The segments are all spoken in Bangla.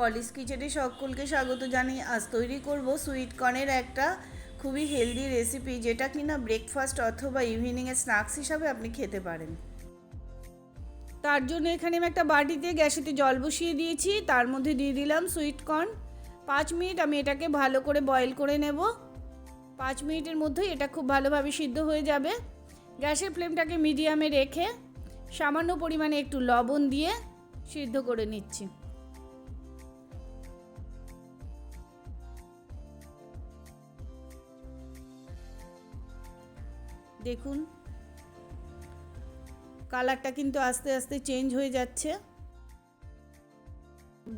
পলিশ কিচেনে সকলকে স্বাগত জানিয়ে আজ তৈরি করব সুইট কর্নের একটা খুবই হেলদি রেসিপি, যেটা কিনা ব্রেকফাস্ট অথবা ইভিনিংয়ে স্ন্যাক্স হিসাবে আপনি খেতে পারেন। তার জন্য এখানে আমি একটা বাটিতে গ্যাসেতে জল বসিয়ে দিয়েছি, তার মধ্যে দিয়ে দিলাম সুইট কর্ন। 5 মিনিট আমি এটাকে ভালো করে বয়েল করে নেব। 5 মিনিটের মধ্যেই এটা খুব ভালোভাবে সিদ্ধ হয়ে যাবে। গ্যাসের ফ্লেমটাকে মিডিয়ামে রেখে সামান্য পরিমাণে একটু লবণ দিয়ে সিদ্ধ করে নিচ্ছি। দেখুন কালারটা কিন্তু আস্তে আস্তে চেঞ্জ হয়ে যাচ্ছে,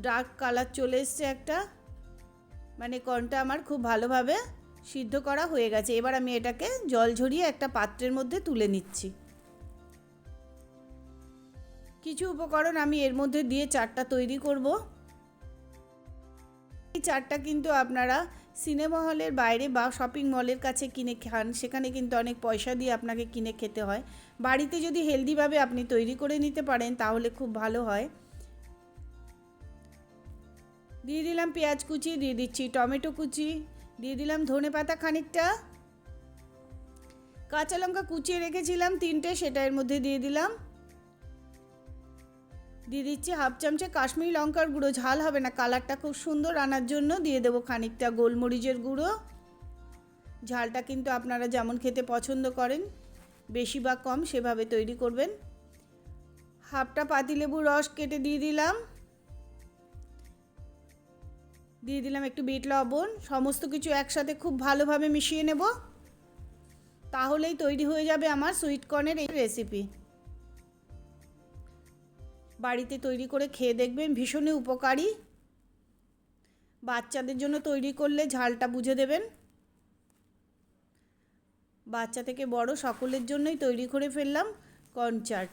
ডার্ক কালার চলে এসছে একটা, মানে কর্নটা আমার খুব ভালোভাবে সিদ্ধ করা হয়ে গেছে। এবার আমি এটাকে জল ঝরিয়ে একটা পাত্রের মধ্যে তুলে নিচ্ছি। কিছু উপকরণ আমি এর মধ্যে দিয়ে চাটটা তৈরি করব। এই চাটটা কিন্তু আপনারা সিনেমা হলের বাইরে বা শপিং মলের কাছে কিনে খান, সেখানে কিন্তু অনেক পয়সা দিয়ে আপনাকে কিনে খেতে হয়। বাড়িতে যদি হেলদিভাবে আপনি তৈরি করে নিতে পারেন তাহলে খুব ভালো হয়। দিয়ে দিলাম পেঁয়াজ কুচি, দিয়ে দিচ্ছি টমেটো কুচি, দিয়ে দিলাম ধনেপাতা খানিকটা, কাঁচা লঙ্কা কুচিয়ে রেখেছিলাম 3টে, সেটা এর মধ্যে দিয়ে দিলাম। দিয়ে দিচ্ছি হাফ চামচে কাশ্মীরি লঙ্কার গুঁড়ো, ঝাল হবে না, কালারটা খুব সুন্দর আনার জন্য দিয়ে দেবো খানিকটা গোলমরিচের গুঁড়ো। ঝালটা কিন্তু আপনারা যেমন খেতে পছন্দ করেন, বেশি বা কম সেভাবে তৈরি করবেন। হাফটা পাতিলেবুর রস কেটে দিয়ে দিলাম। দিয়ে দিলাম একটু বিট লবণ। সমস্ত কিছু একসাথে খুব ভালোভাবে মিশিয়ে নেব, তাহলেই তৈরি হয়ে যাবে আমার সুইট কর্নের এই রেসিপি। বাড়িতে তৈরি করে খেয়ে দেখবেন, ভীষণই উপকারী। বাচ্চাদের জন্য তৈরি করলে ঝালটা বুঝে দেবেন। বাচ্চা থেকে বড় সকলের জন্যই তৈরি করে ফেললাম কর্ন চাট।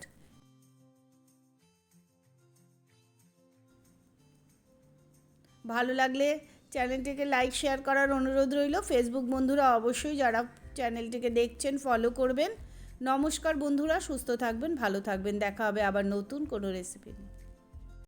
ভালো লাগলে চ্যানেলটিকে লাইক শেয়ার করার অনুরোধ রইল। ফেসবুক বন্ধুরা অবশ্যই যারা চ্যানেলটিকে দেখছেন ফলো করবেন। নমস্কার বন্ধুরা, সুস্থ থাকবেন, ভালো থাকবেন। দেখা হবে আবার নতুন কোনো রেসিপি নিয়ে।